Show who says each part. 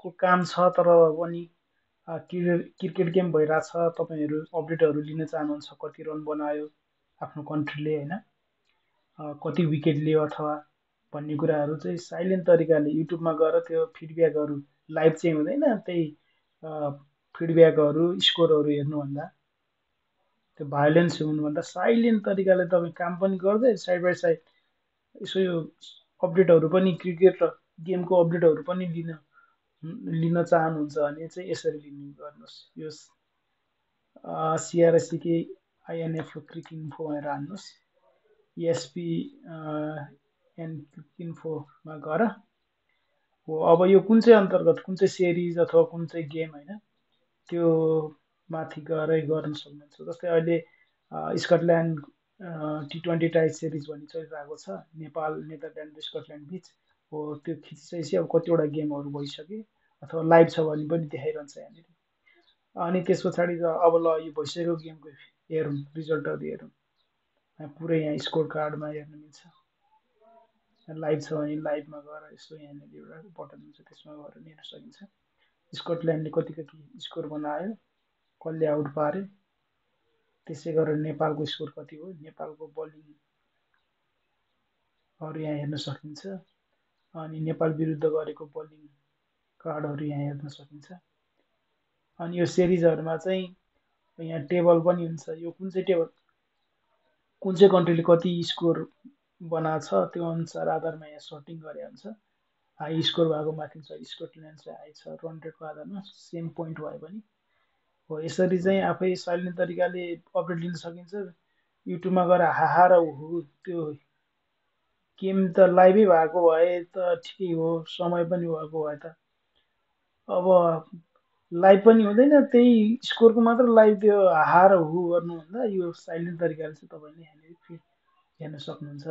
Speaker 1: को काम छ तर पनि क्रिकेट गेम भइरहेछ, तपाईँहरू अपडेटहरू लिन चाहनुहुन्छ, कति रन बनायो आफ्नो कन्ट्रीले होइन, कति विकेट लियो अथवा भन्ने कुराहरू चाहिँ साइलेन्ट तरिकाले युट्युबमा गएर त्यो फिडब्याकहरू लाइभ चाहिँ हुँदैन, त्यही फिडब्याकहरू स्कोरहरू हेर्नुभन्दा, त्यो भायोलेन्स हुनुभन्दा साइलेन्ट तरिकाले तपाईँ काम पनि गर्दै साइड बाई साइड यसो यो अपडेटहरू पनि क्रिकेट र गेमको अपडेटहरू पनि लिन चाहनुहुन्छ भने चाहिँ यसरी लिने गर्नुहोस्। यो सिआरएससीकै आइएनएफ क्रिक इन्फो भनेर हान्नुहोस्, इएसपिएन क्रिक इन्फोमा गएर हो अब यो कुन चाहिँ अन्तर्गत कुन चाहिँ सिरिज अथवा कुन चाहिँ गेम होइन त्यो माथि गएरै गर्न सक्नुहुन्छ। जस्तै अहिले स्कटल्यान्ड T20 टाइप सिरिज भन्ने चलिरहेको छ, नेपाल नेदरल्यान्ड र स्कटल्यान्ड बिच हो, त्यो खिचिसकेपछि अब कतिवटा गेमहरू भइसके अथवा लाइभ छ भने पनि देखाइरहन्छ यहाँनिर। अनि त्यस पछाडि अब ल यो भइसक्यो गेमको हेरौँ, रिजल्टहरू हेरौँ, पुरै यहाँ स्कोर कार्डमा हेर्न मिल्छ। लाइभ छ भने लाइभमा गएर यसो यहाँनिर एउटा बटन हुन्छ, त्यसमा गएर हेर्न सकिन्छ स्कटल्यान्डले कति कति स्कोर बनायो, कसले आउट पार्यो, त्यसै गरेर नेपालको स्कोर कति हो, नेपालको बलिङहरू यहाँ हेर्न सकिन्छ। अनि नेपाल विरुद्ध गरेको बलिङ कार्डहरू यहाँ हेर्न सकिन्छ। अनि यो सिरिजहरूमा चाहिँ यहाँ टेबल पनि हुन्छ, यो कुन चाहिँ टेबल कुन चाहिँ कन्ट्रीले कति स्कोर बनाएको छ त्यो अनुसार आधारमा यहाँ सर्टिङ गरे हुन्छ। हाई स्कोर भएको माथि छ स्कटल्यान्ड चाहिँ हाई छ, रन रेटको आधारमा सेम पोइन्ट भयो भने हो। यसरी चाहिँ आफै साइलेन्ट तरिकाले अपडेट लिन सकिन्छ। युट्युबमा गएर हाहा र उहु त्यो गेम त लाइभै भएको भए त ठिकै हो, समय पनि भएको भए त अब लाइभ पनि हुँदैन, त्यही स्कोरको मात्र लाइभ त्यो हाहा र हु गर्नुभन्दा यो साइलेन्ट तरिकाले चाहिँ तपाईँले यहाँनिर हेर्न सक्नुहुन्छ।